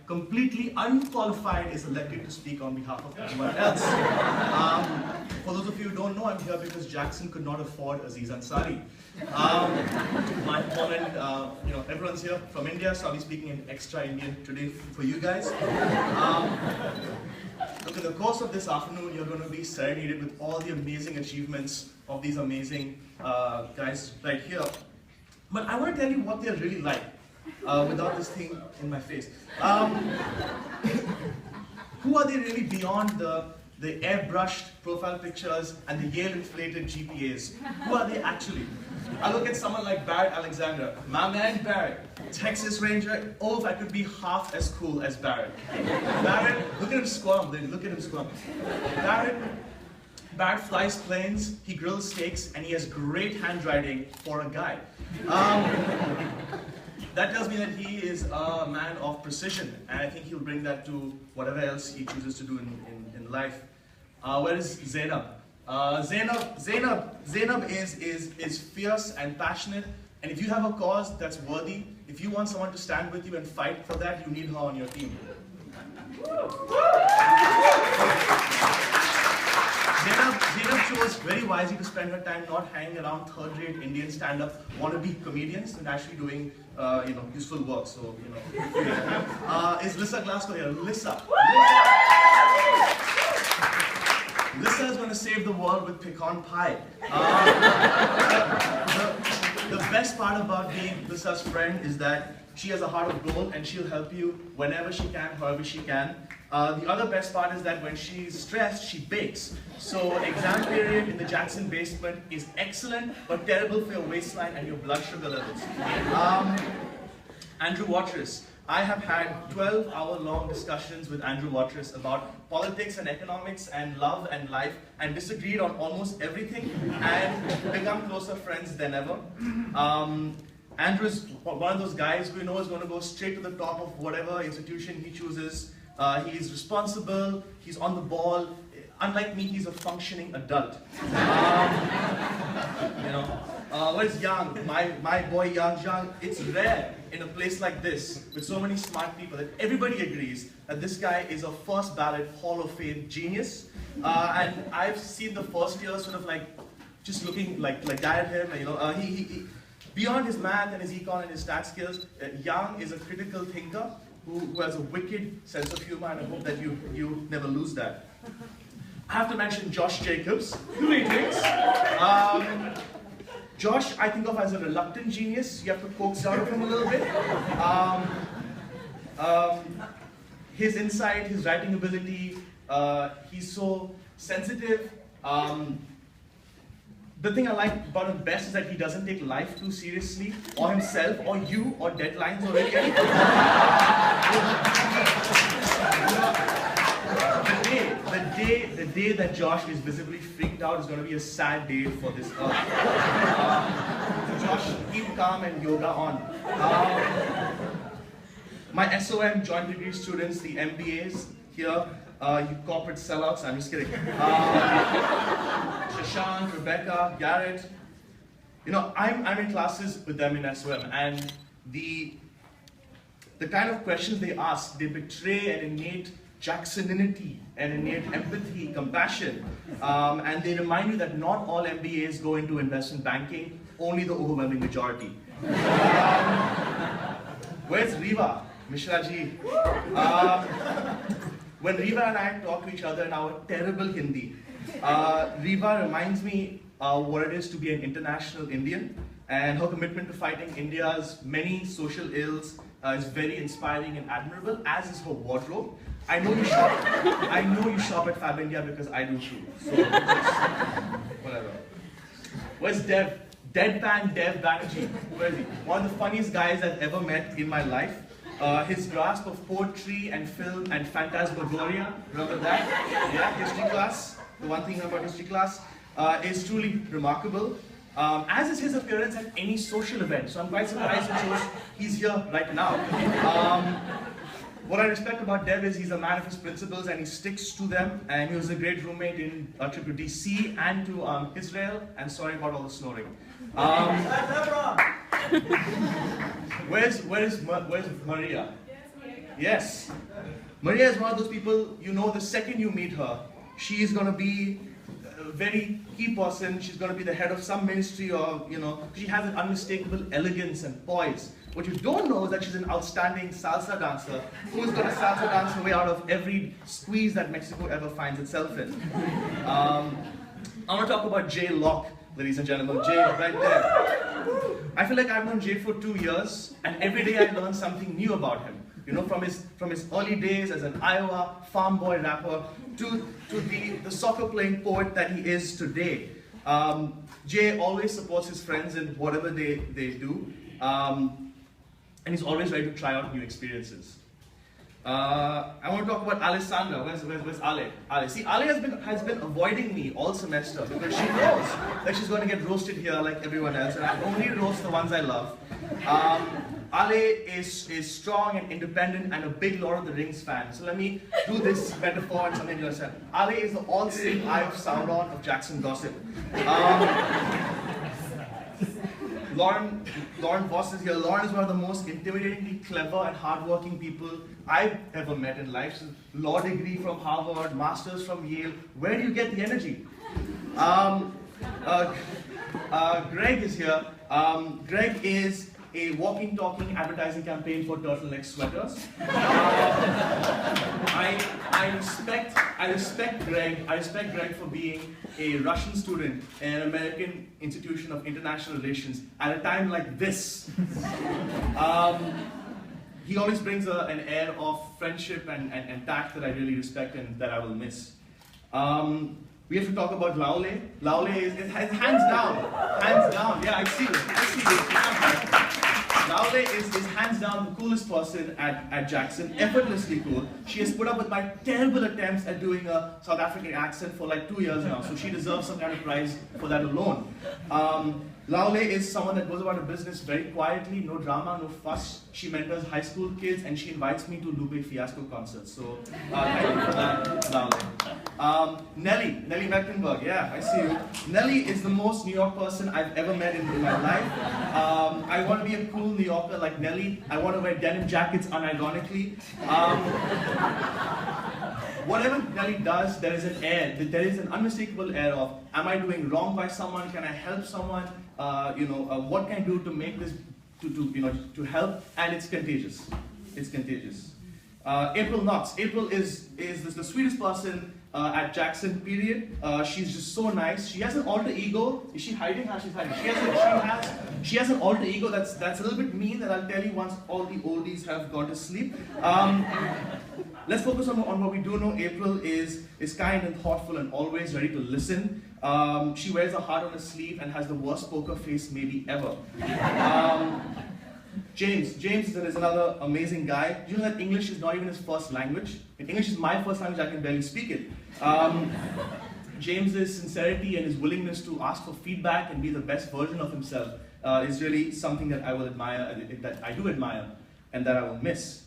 completely unqualified is elected to speak on behalf of everyone else. For those of you who don't know, I'm here because Jackson could not afford Aziz Ansari. My opponent, everyone's here from India, so I'll be speaking in extra Indian today for you guys. Look, in the course of this afternoon, you're going to be serenaded with all the amazing achievements of these amazing guys right here. But I want to tell you what they're really like, without this thing in my face. Who are they really beyond the airbrushed profile pictures and the Yale-inflated GPAs? Who are they actually? I look at someone like Barrett Alexander. My man Barrett, Texas Ranger. Oh, if I could be half as cool as Barrett. Barrett, look at him squirm. Look at him squirm. Barrett flies planes, he grills steaks, and he has great handwriting for a guy. That tells me that he is a man of precision, and I think he'll bring that to whatever else he chooses to do in life. Where is Zainab? Zainab is fierce and passionate, and if you have a cause that's worthy, if you want someone to stand with you and fight for that, you need her on your team. Zainab chose very wisely to spend her time not hanging around third-rate Indian stand-up wannabe comedians and actually doing useful work. So is Lissa Glasgow here? Lissa is going to save the world with pecan pie. The best part about being Lissa's friend is that she has a heart of gold and she'll help you whenever she can, however she can. The other best part is that when she's stressed, she bakes. So exam period in the Jackson basement is excellent, but terrible for your waistline and your blood sugar levels. Andrew Watrous. I have had 12-hour-long discussions with Andrew Watrous about politics and economics and love and life, and disagreed on almost everything and become closer friends than ever. Andrew's one of those guys who you know is going to go straight to the top of whatever institution he chooses. He's responsible, he's on the ball. Unlike me, he's a functioning adult. Where's Young? My boy Young. It's rare in a place like this, with so many smart people, that everybody agrees that this guy is a first ballot Hall of Fame genius. And I've seen the first year sort of like just looking like at him. He beyond his math and his econ and his stat skills, Young is a critical thinker who has a wicked sense of humor, and I hope that you never lose that. I have to mention Josh Jacobs. Greetings. Josh, I think of as a reluctant genius. You have to coax out of him a little bit. His insight, his writing ability, he's so sensitive. The thing I like about him best is that he doesn't take life too seriously, or himself, or you, or deadlines, or really anything. The day that Josh is visibly freaked out is going to be a sad day for this earth. So Josh, keep calm and yoga on. My SOM joint degree students, the MBAs here, you corporate sellouts, I'm just kidding. Shashank, Rebecca, Garrett. I'm in classes with them in SOM, and the kind of questions they ask, they betray an innate Jacksoninity, an innate empathy, compassion, and they remind you that not all MBAs go into investment banking, only the overwhelming majority. Where's Riva? Mishra ji. When Riva and I talk to each other in our terrible Hindi, Riva reminds me what it is to be an international Indian, and her commitment to fighting India's many social ills is very inspiring and admirable, as is her wardrobe. I know you shop at Fab India because I do too. So whatever. Where's Dev? Deadpan Dev Banerjee. Where is he? One of the funniest guys I've ever met in my life. His grasp of poetry and film and phantasmagoria, remember that? Yeah, history class. The one thing about history class is truly remarkable. As is his appearance at any social event. So I'm quite surprised he's here right now. What I respect about Dev is he's a man of his principles and he sticks to them, and he was a great roommate in trip to DC and to Israel, and sorry about all the snoring. Where's Maria? Yes. Maria is one of those people, you know, the second you meet her, she is going to be a very key person. She's going to be the head of some ministry, or, you know, she has an unmistakable elegance and poise. What you don't know is that she's an outstanding salsa dancer who's going to salsa dance her way out of every squeeze that Mexico ever finds itself in. I want to talk about Jay Locke, ladies and gentlemen. Jay, right there. I feel like I've known Jay for 2 years, and every day I learn something new about him. You know, from his early days as an Iowa farm boy rapper to the soccer playing poet that he is today. Jay always supports his friends in whatever they do. And he's always ready to try out new experiences. I want to talk about Alessandra. Where's Ale? Ale. See, Ale has been avoiding me all semester because she knows that she's going to get roasted here like everyone else, and I only roast the ones I love. Ale is strong and independent and a big Lord of the Rings fan. So let me do this metaphor and something you understand. Ale is the all-seeing eye of Sauron of Jackson gossip. Lauren Voss is here. Lauren is one of the most intimidatingly clever and hardworking people I've ever met in life. She's law degree from Harvard, masters from Yale. Where do you get the energy? Greg is here. Greg is a walking, talking advertising campaign for turtleneck sweaters. I respect Greg. I respect Greg for being a Russian student in an American institution of international relations at a time like this. He always brings an air of friendship and tact that I really respect and that I will miss. We have to talk about Laule. Laule is hands down. Yeah, I see you. Laule is hands down the coolest person at Jackson, effortlessly cool. She has put up with my terrible attempts at doing a South African accent for like 2 years now, so she deserves some kind of prize for that alone. Laule is someone that goes about her business very quietly, no drama, no fuss. She mentors high school kids and she invites me to Lupe Fiasco concerts. So thank you for that, Laule. Nelly Mecklenburg, yeah, I see you. Nelly is the most New York person I've ever met in my life. I want to be a cool New Yorker like Nelly. I want to wear denim jackets unironically. Whatever Nelly does, there is an air, there is an unmistakable air of, am I doing wrong by someone? Can I help someone? What can I do to make this, to help? And it's contagious. It's contagious. April Knox. April is the sweetest person at Jackson, period. She's just so nice. She has an alter ego. Is she hiding? She's hiding. She has an alter ego that's a little bit mean that I'll tell you once all the oldies have gone to sleep. Let's focus on what we do know. April is kind and thoughtful and always ready to listen. She wears her heart on her sleeve and has the worst poker face maybe ever. James is another amazing guy. Do you know that English is not even his first language? If English is my first language, I can barely speak it. James's sincerity and his willingness to ask for feedback and be the best version of himself is really something that I will admire, that I do admire, and that I will miss.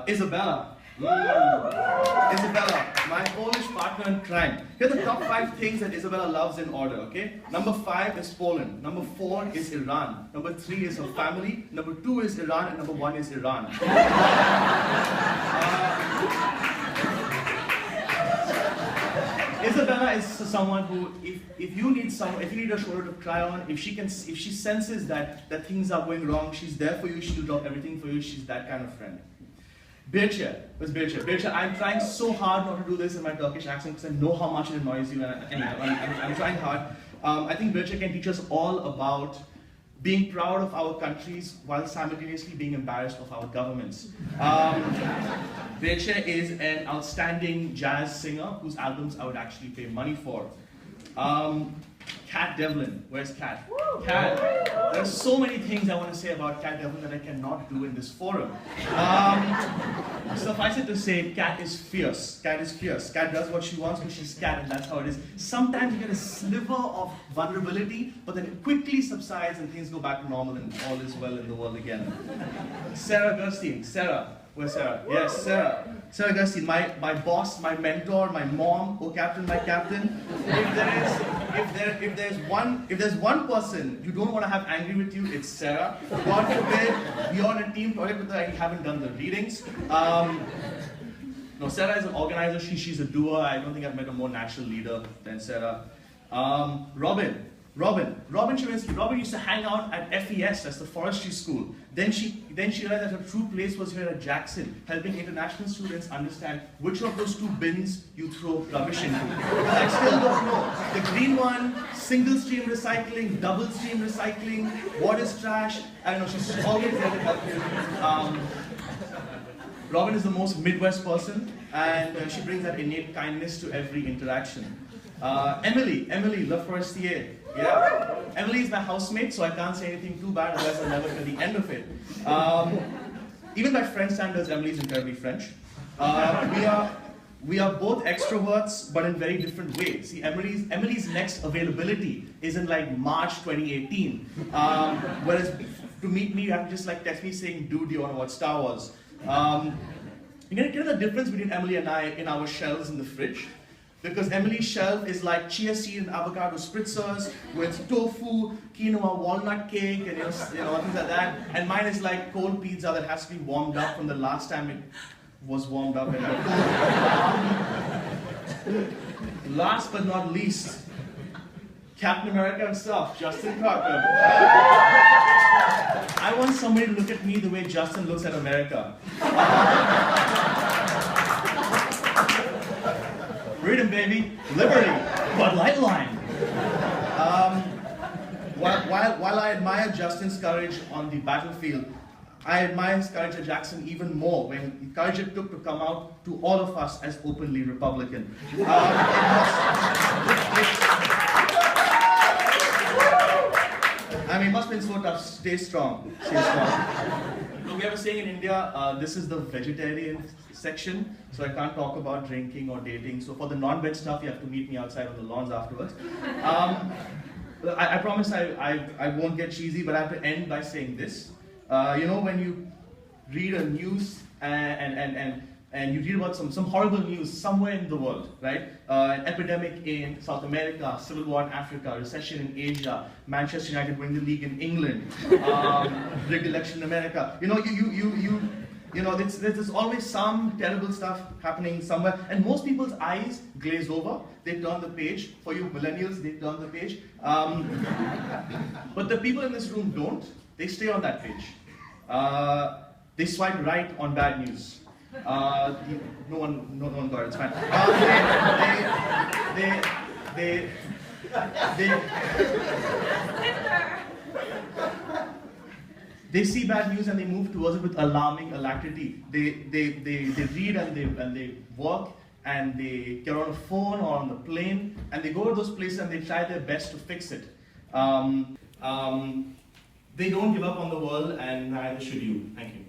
Isabella. Isabella, my Polish partner in crime. Here are the top 5 things that Isabella loves in order, okay? Number 5 is Poland. Number 4 is Iran. Number 3 is her family. Number 2 is Iran. And number 1 is Iran. Isabella is someone who, if you need a shoulder to cry on, if she senses that things are going wrong, she's there for you. She'll drop everything for you. She's that kind of friend. Birce, where's Birce? Birce, I'm trying so hard not to do this in my Turkish accent because I know how much it annoys you, and anyway, I'm trying hard. I think Birce can teach us all about being proud of our countries while simultaneously being embarrassed of our governments. Birce is an outstanding jazz singer whose albums I would actually pay money for. Kat Devlin, where's Kat? Kat, there are so many things I want to say about Kat Devlin that I cannot do in this forum. Suffice it to say, Kat is fierce. Kat is fierce. Kat does what she wants because she's Kat, and that's how it is. Sometimes you get a sliver of vulnerability, but then it quickly subsides and things go back to normal and all is well in the world again. Sarah Gerstein. Sarah. Where's Sarah? Yes, Sarah. Sarah Gerstein, my boss, my mentor, my mom, oh captain, my captain. If there is if there's one person you don't want to have angry with you, it's Sarah. God forbid you're on a team project with her and you haven't done the readings. No, Sarah is an organizer. She's a doer. I don't think I've met a more natural leader than Sarah. Robin Cherinsky. Robin used to hang out at FES, that's the forestry school. Then she realized that her true place was here at Jackson, helping international students understand which of those two bins you throw rubbish into. I still don't know. The green one, single stream recycling, double stream recycling, what is trash? I don't know, she's always there to help you. Robin is the most Midwest person, and she brings that innate kindness to every interaction. Emily, Le Forestier. Yeah. Emily is my housemate, so I can't say anything too bad, otherwise I'll never get the end of it. Even by French standards, Emily is incredibly French. We are both extroverts, but in very different ways. See, Emily's next availability is in like March 2018. Whereas to meet me, you have to just like text me saying, dude, do you want to watch Star Wars? You know the difference between Emily and I in our shelves in the fridge? Because Emily's shelf is like chia seed and avocado spritzers with tofu, quinoa, walnut cake, and you know things like that. And mine is like cold pizza that has to be warmed up from the last time it was warmed up. Last but not least, Captain America himself, Justin Carter. I want somebody to look at me the way Justin looks at America. Freedom, baby. Liberty. Bud Light line. While I admire Justin's courage on the battlefield, I admire his courage at Jackson even more when the courage it took to come out to all of us as openly Republican. I mean, it must have been so tough. Stay strong. Stay strong. Look, we have a saying in India, this is the vegetarian section, so I can't talk about drinking or dating. So for the non-veg stuff, you have to meet me outside on the lawns afterwards. I promise I won't get cheesy, but I have to end by saying this. You know, when you read a news and you read about some horrible news somewhere in the world, right? An epidemic in South America, civil war in Africa, recession in Asia, Manchester United winning the league in England, rigged election in America. You know, there's always some terrible stuff happening somewhere, and most people's eyes glaze over. They turn the page. For you millennials, they turn the page. But the people in this room don't. They stay on that page. They swipe right on bad news. No one got it. It's fine. They see bad news and they move towards it with alarming alacrity. They read and they work and they get on a phone or on the plane and they go to those places and they try their best to fix it. They don't give up on the world, and neither should you. Thank you.